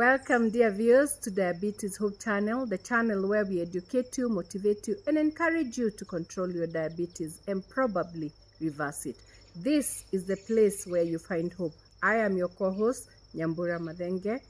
Welcome, dear viewers, to Diabetes Hope Channel, the channel where we educate you, motivate you, and encourage you to control your diabetes and probably reverse it. This is the place where you find hope. I am your co-host, Nyambura Madenge,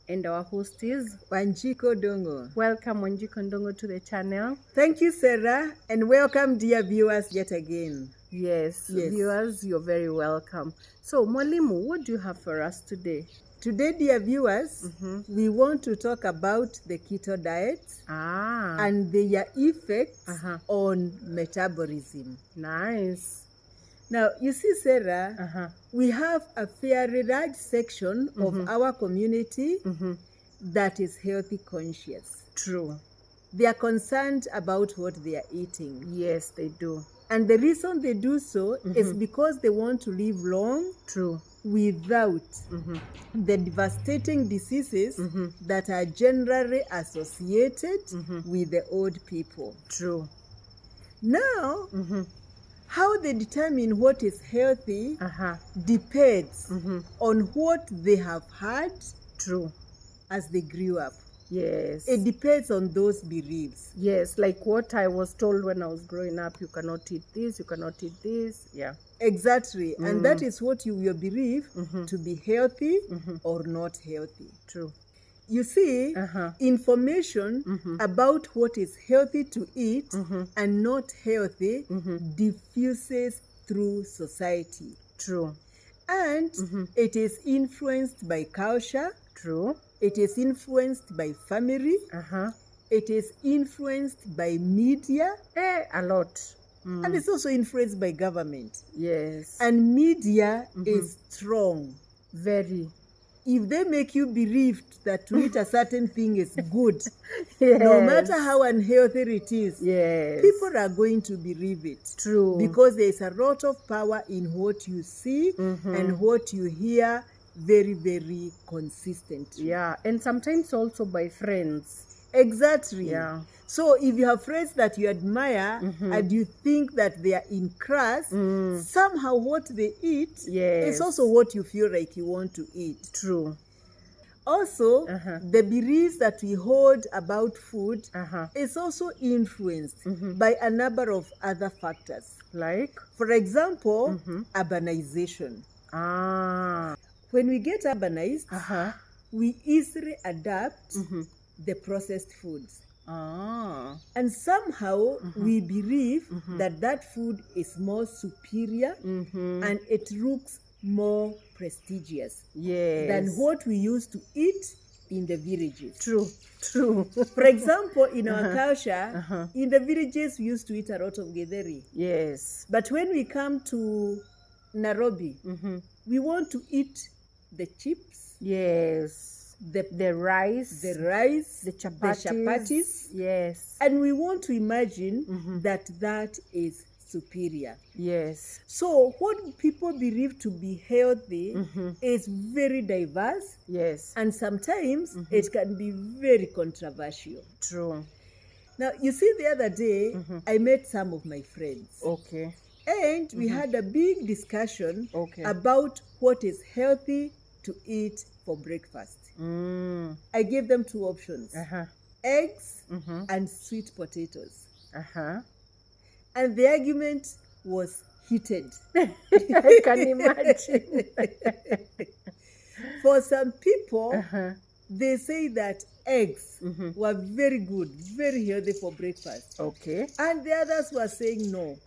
and our host is Wanjiko Dongo. Welcome, Wanjiko Dongo, to the channel. Thank you, Sarah, and welcome, dear viewers, yet again. Yes, viewers, you're very welcome. So, Mwalimu, what do you have for us today? Today, dear viewers, we want to talk about the keto diet and their effects on metabolism. Nice. Now, you see, Sarah, we have a fairly large section of our community that is healthy conscious. True. They are concerned about what they are eating. Yes, they do. And the reason they do so is because they want to live long. True. Without the devastating diseases that are generally associated with the old people. True. Now, how they determine what is healthy depends on what they have had. True. As they grew up. Yes. It depends on those beliefs. Yes, like what I was told when I was growing up, you cannot eat this, you cannot eat this. Yeah. Exactly. And that is what you will believe to be healthy or not healthy. True. You see, information about what is healthy to eat and not healthy diffuses through society. True. And it is influenced by culture. True. It is influenced by family. It is influenced by media. A lot. And it's also influenced by government. Yes. And media is strong. Very. If they make you believe that to eat a certain thing is good, yes, no matter how unhealthy it is, yes, people are going to believe it. True. Because there is a lot of power in what you see and what you hear very, very consistently. Yeah, and sometimes also by friends. Exactly. Yeah. So if you have friends that you admire and you think that they are in class, somehow what they eat is also what you feel like you want to eat. True. Also, the beliefs that we hold about food is also influenced by a number of other factors. Like? For example, urbanization. When we get urbanized, we easily adapt the processed foods. And somehow we believe that that food is more superior and it looks more prestigious than what we used to eat in the villages. True, true. For example, in our culture, in the villages we used to eat a lot of githeri. Yes. But when we come to Nairobi, we want to eat the chips. Yes. The rice. The rice. The chapatis. Yes. And we want to imagine that that is superior. Yes. So what people believe to be healthy is very diverse. Yes. And sometimes it can be very controversial. True. Now, you see, the other day, I met some of my friends. Okay. And we had a big discussion about what is healthy to eat for breakfast. I gave them two options, eggs and sweet potatoes. And the argument was heated. I can imagine. For some people, they say that eggs were very good, very healthy for breakfast. Okay. And the others were saying no.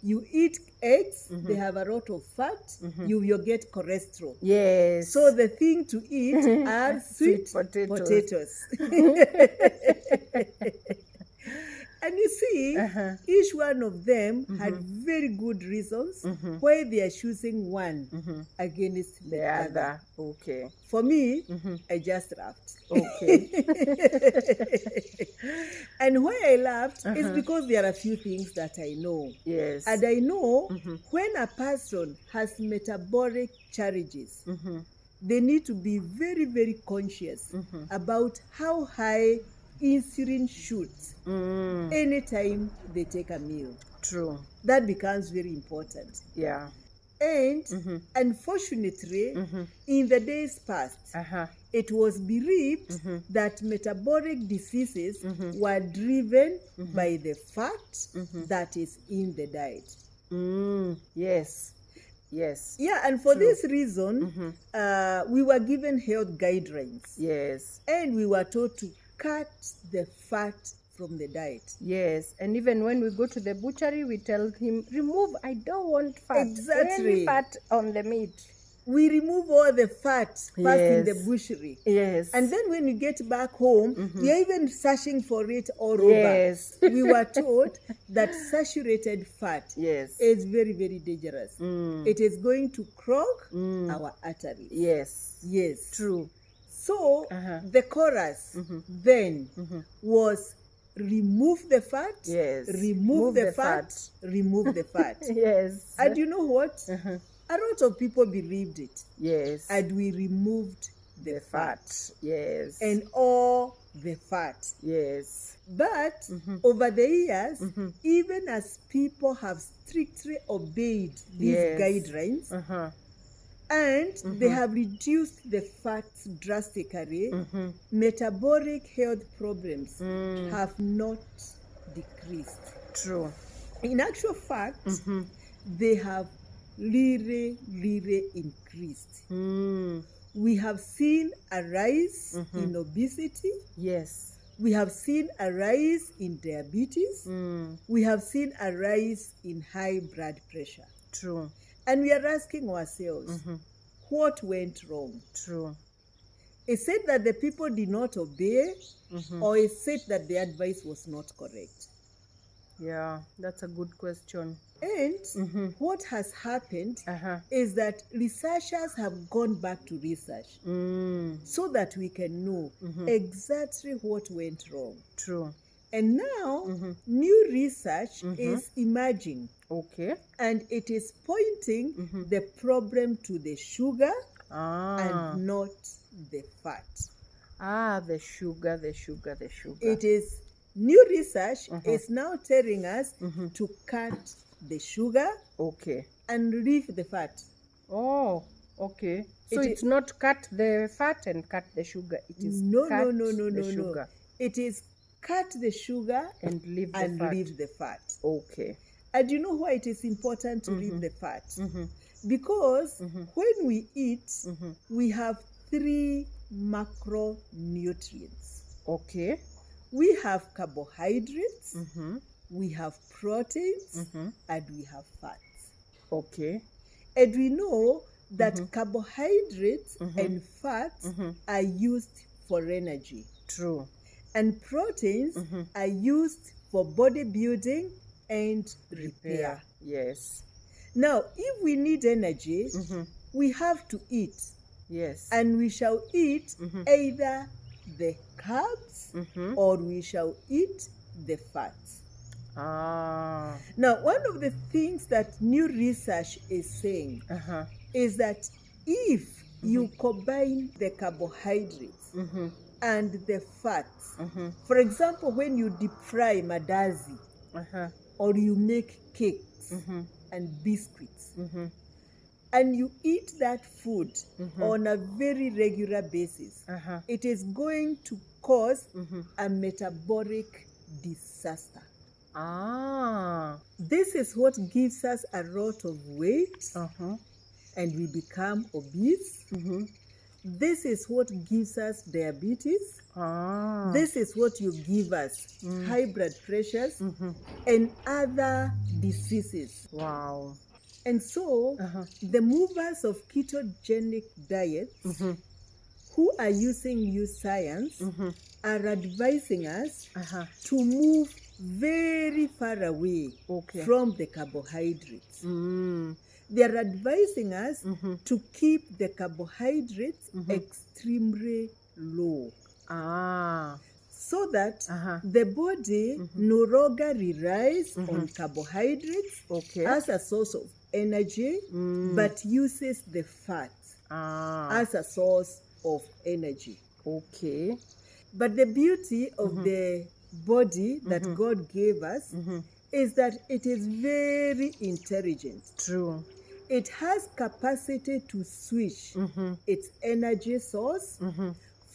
You eat eggs, they have a lot of fat, you will get cholesterol. Yes. So the thing to eat are sweet potatoes. And you see, each one of them had very good reasons why they are choosing one against the other. Okay. For me, I just laughed. Okay. And why I laughed is because there are a few things that I know. Yes. And I know when a person has metabolic challenges, they need to be very, very conscious about how high insulin shoots anytime they take a meal. True. That becomes very important. Yeah. And unfortunately, in the days past, it was believed that metabolic diseases were driven by the fat that is in the diet. Yes. Yes. Yeah, and for True. this reason, we were given health guidelines. Yes. And we were told to cut the fat from the diet. Yes, and even when we go to the butchery, we tell him, remove, I don't want fat. Exactly. Any fat on the meat. We remove all the fat first in the butchery. Yes. And then when we get back home, we are even searching for it all Yes. over. We were told that saturated fat Yes. is very, very dangerous. It is going to clog our arteries. Yes. Yes. True. So the chorus then was remove the fat, remove the fat, remove the fat. Yes. And you know what? A lot of people believed it. Yes. And we removed the fat. Yes. And all the fat. Yes. But over the years, even as people have strictly obeyed these guidelines, and they have reduced the fats drastically, metabolic health problems have not decreased. True. In actual fact, they have really, really increased. We have seen a rise in obesity. Yes. We have seen a rise in diabetes. We have seen a rise in high blood pressure. True. And we are asking ourselves, what went wrong? True. Is it that the people did not obey, or is it that the advice was not correct? Yeah, that's a good question. And what has happened is that researchers have gone back to research so that we can know exactly what went wrong. True. And now, new research is emerging. Okay. And it is pointing the problem to the sugar and not the fat. The sugar. It is new research is now telling us to cut the sugar and leave the fat. Oh, okay. So it's not cut the fat and cut the sugar. It is no. sugar. It is cut the sugar and leave the fat. Okay. And you know why it is important to leave the fat? Because when we eat, we have 3 macronutrients. Okay. We have carbohydrates, we have proteins, and we have fats. Okay. And we know that carbohydrates and fats are used for energy. True. And proteins are used for bodybuilding and repair. Yes. Now, if we need energy, we have to eat. Yes. And we shall eat either the carbs or we shall eat the fats. Now, one of the things that new research is saying is that if you combine the carbohydrates and the fats, for example, when you deep fry mandazi or you make cakes and biscuits, and you eat that food on a very regular basis, it is going to cause a metabolic disaster. This is what gives us a lot of weight and we become obese. This is what gives us diabetes. This is what you give us high blood pressures and other diseases. Wow. And so the movers of ketogenic diets who are using new science are advising us to move very far away from the carbohydrates. They are advising us to keep the carbohydrates extremely low. So that the body no longer relies on carbohydrates as a source of energy, but uses the fat as a source of energy. Okay. But the beauty of the body that God gave us is that it is very intelligent. True. It has capacity to switch its energy source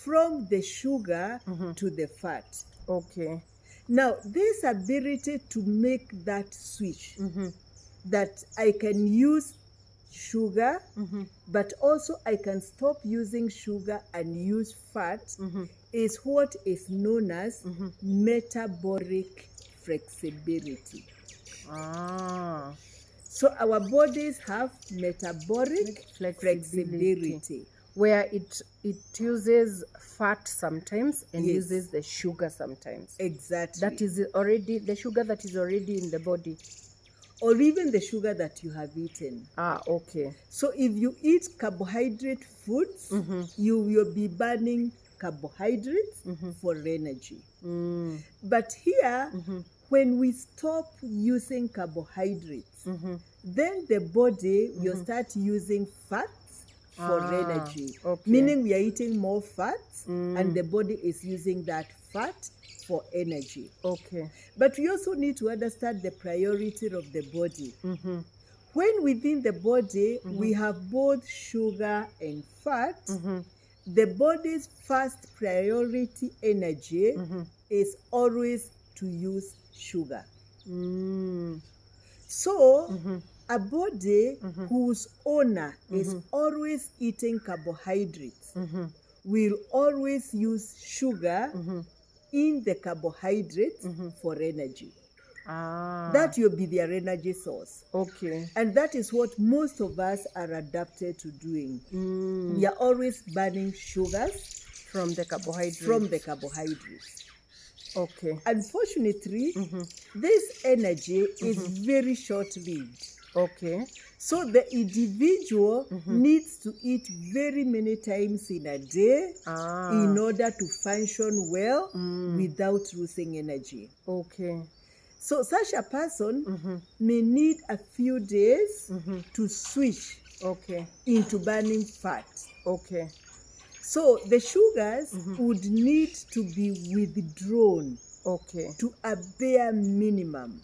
from the sugar to the fat. Okay. Now, this ability to make that switch, that I can use sugar, but also I can stop using sugar and use fat, is what is known as metabolic flexibility. So our bodies have metabolic flexibility. Where it uses fat sometimes and Yes. uses the sugar sometimes. Exactly. That is already the sugar that is already in the body. Or even the sugar that you have eaten. Okay. So if you eat carbohydrate foods, you will be burning carbohydrates for energy. But here, when we stop using carbohydrates, then the body will start using fats for energy. Okay. Meaning we are eating more fats and the body is using that fat for energy. Okay. But we also need to understand the priority of the body. When within the body we have both sugar and fat, the body's first priority energy is always to use sugar. So, a body whose owner is always eating carbohydrates will always use sugar in the carbohydrates for energy. That will be their energy source. Okay. And that is what most of us are adapted to doing. We are always burning sugars From the carbohydrates. from the carbohydrates. Okay. Unfortunately, this energy is very short-lived. Okay. So the individual needs to eat very many times in a day in order to function well without losing energy. Okay. So such a person may need a few days to switch into burning fat. Okay. So the sugars would need to be withdrawn to a bare minimum.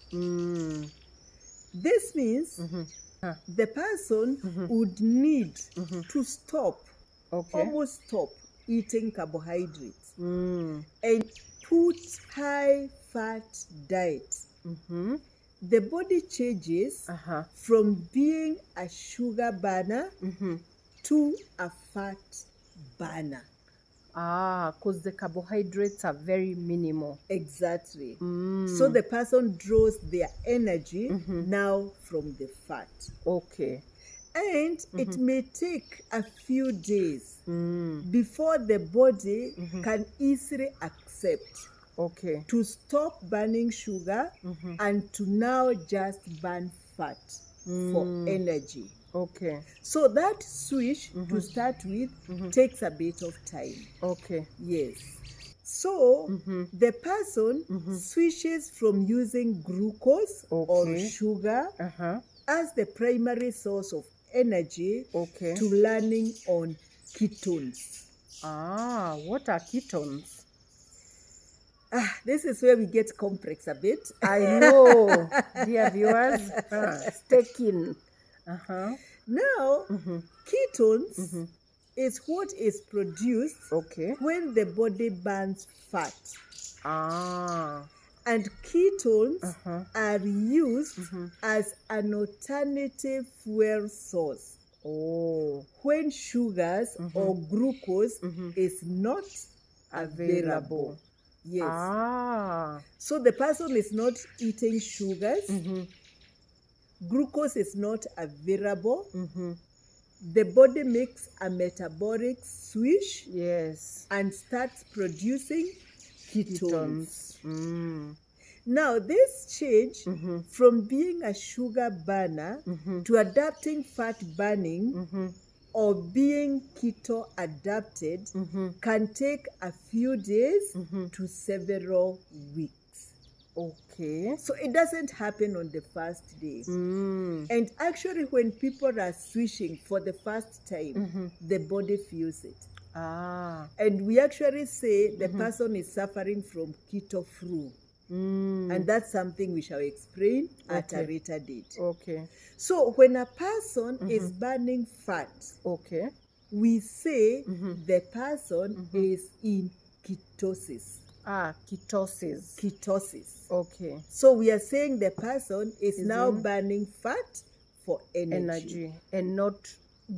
This means the person would need to stop, almost stop eating carbohydrates and put high fat diet. The body changes from being a sugar burner to a fat burner. Because the carbohydrates are very minimal. Exactly. So the person draws their energy now from the fat. Okay. And it may take a few days before the body can easily accept to stop burning sugar and to now just burn fat for energy. Okay. So that switch to start with takes a bit of time. Okay. Yes. So the person switches from using glucose or sugar as the primary source of energy to learning on ketones. What are ketones? This is where we get complex a bit. I know, dear viewers. Stay keen. Now, ketones is what is produced when the body burns fat. And ketones are used as an alternative fuel source when sugars or glucose is not available. Yes. So the person is not eating sugars. Glucose is not available. The body makes a metabolic switch and starts producing ketones. Now, this change from being a sugar burner to adapting fat burning or being keto adapted can take a few days to several weeks. Okay. So it doesn't happen on the first day. And actually, when people are switching for the first time, the body feels it. And we actually say the person is suffering from keto flu. And that's something we shall explain at a later date. Okay. So when a person is burning fat, we say the person is in ketosis. Ketosis. Ketosis. Okay. So we are saying the person is now burning fat for Energy and not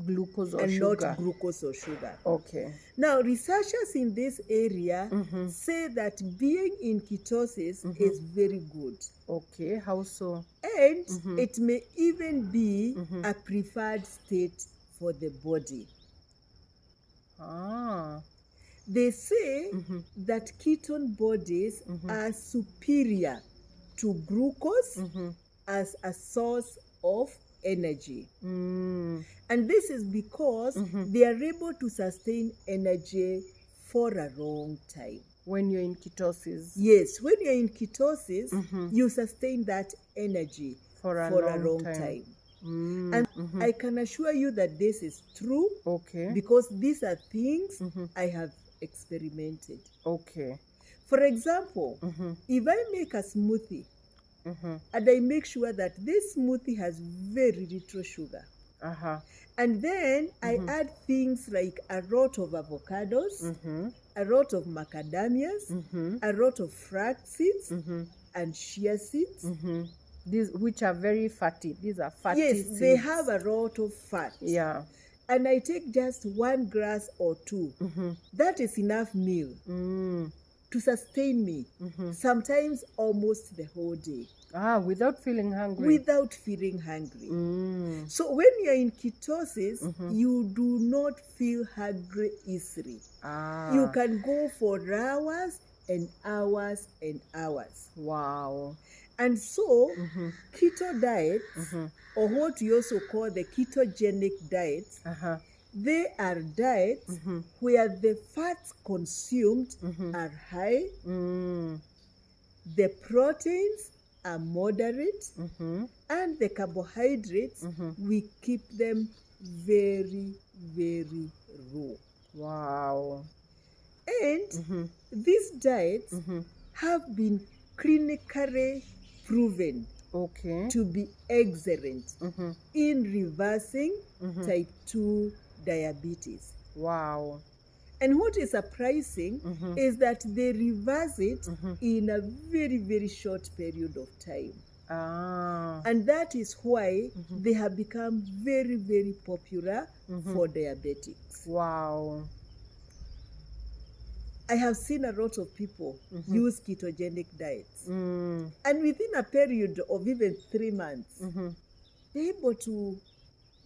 glucose or sugar. Not glucose or sugar. Okay. Now, researchers in this area say that being in ketosis is very good. Okay, how so? And it may even be a preferred state for the body. They say that ketone bodies are superior to glucose as a source of energy. And this is because they are able to sustain energy for a long time. When you're in ketosis? Yes, when you're in ketosis, you sustain that energy for a long time. And I can assure you that this is true. Okay. Because these are things I have experimented. Okay. For example, if I make a smoothie and I make sure that this smoothie has very little sugar, and then I add things like a lot of avocados, a lot of macadamias, a lot of flax seeds, and chia seeds. These, which are very fatty. These are fatty Yes, seeds. they have a lot of fat. Yeah. And I take just 1 glass or 2. That is enough meal to sustain me, sometimes almost the whole day. Without feeling hungry? Without feeling hungry. So when you're in ketosis, you do not feel hungry easily. You can go for hours and hours and hours. Wow. And so, keto diets, or what we also call the ketogenic diets, they are diets where the fats consumed are high, the proteins are moderate, and the carbohydrates, we keep them very, very low. Wow. And these diets have been clinically proven to be excellent in reversing type 2 diabetes. Wow. And what is surprising is that they reverse it in a very, very short period of time. And that is why they have become very, very popular for diabetics. Wow. I have seen a lot of people use ketogenic diets. And within a period of even 3 months, they're able to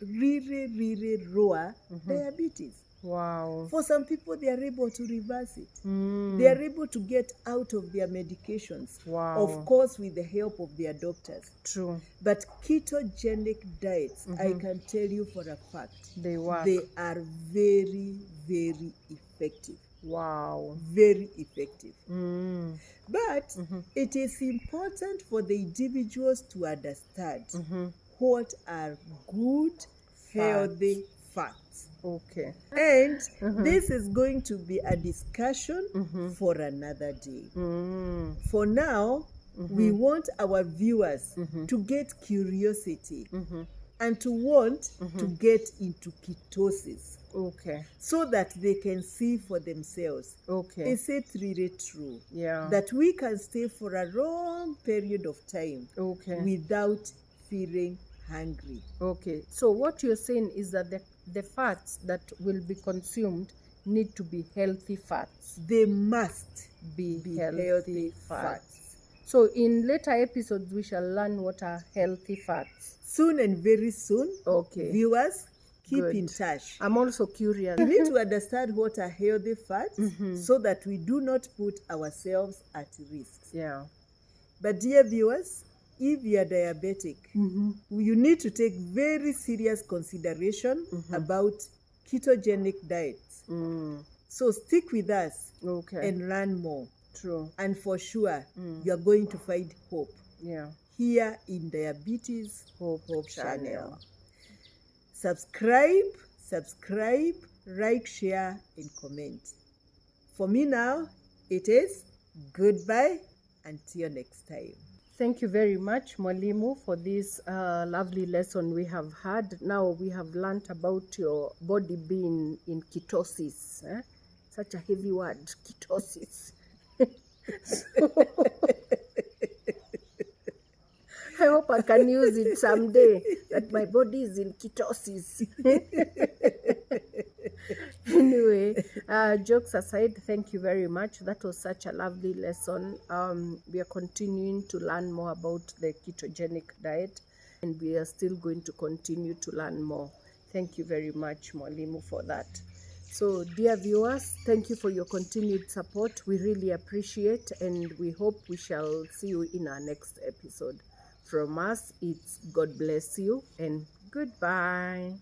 really, really lower diabetes. Wow. For some people, they are able to reverse it. They are able to get out of their medications. Wow. Of course, with the help of their doctors. True. But ketogenic diets, I can tell you for a fact, they work. They are very, very effective. Wow. Very effective. But it is important for the individuals to understand what are good, healthy fats. Okay. And this is going to be a discussion for another day. For now, we want our viewers to get curiosity and to want to get into ketosis. Okay. So that they can see for themselves. Okay. Is it really true? Yeah. That we can stay for a long period of time without feeling hungry. Okay. So what you're saying is that the fats that will be consumed need to be healthy fats. They must be healthy fats. So in later episodes, we shall learn what are healthy fats. Soon and very soon. Okay. Viewers, keep in touch. I'm also curious. We need to understand what are healthy fats so that we do not put ourselves at risk. Yeah. But dear viewers, if you are diabetic, you need to take very serious consideration about ketogenic diets. So stick with us and learn more. True. And for sure, you are going to find hope. Yeah. Here in Diabetes Hope Channel. Subscribe, like, share, and comment. For me now, it is goodbye until next time. Thank you very much, Mwalimu, for this lovely lesson we have had. Now we have learnt about your body being in ketosis. Such a heavy word, ketosis. I hope I can use it someday, that my body is in ketosis. Anyway, jokes aside, thank you very much. That was such a lovely lesson. We are continuing to learn more about the ketogenic diet, and we are still going to continue to learn more. Thank you very much, Mwalimu, for that. So, dear viewers, thank you for your continued support. We really appreciate, and we hope we shall see you in our next episode. From us, it's God bless you and goodbye.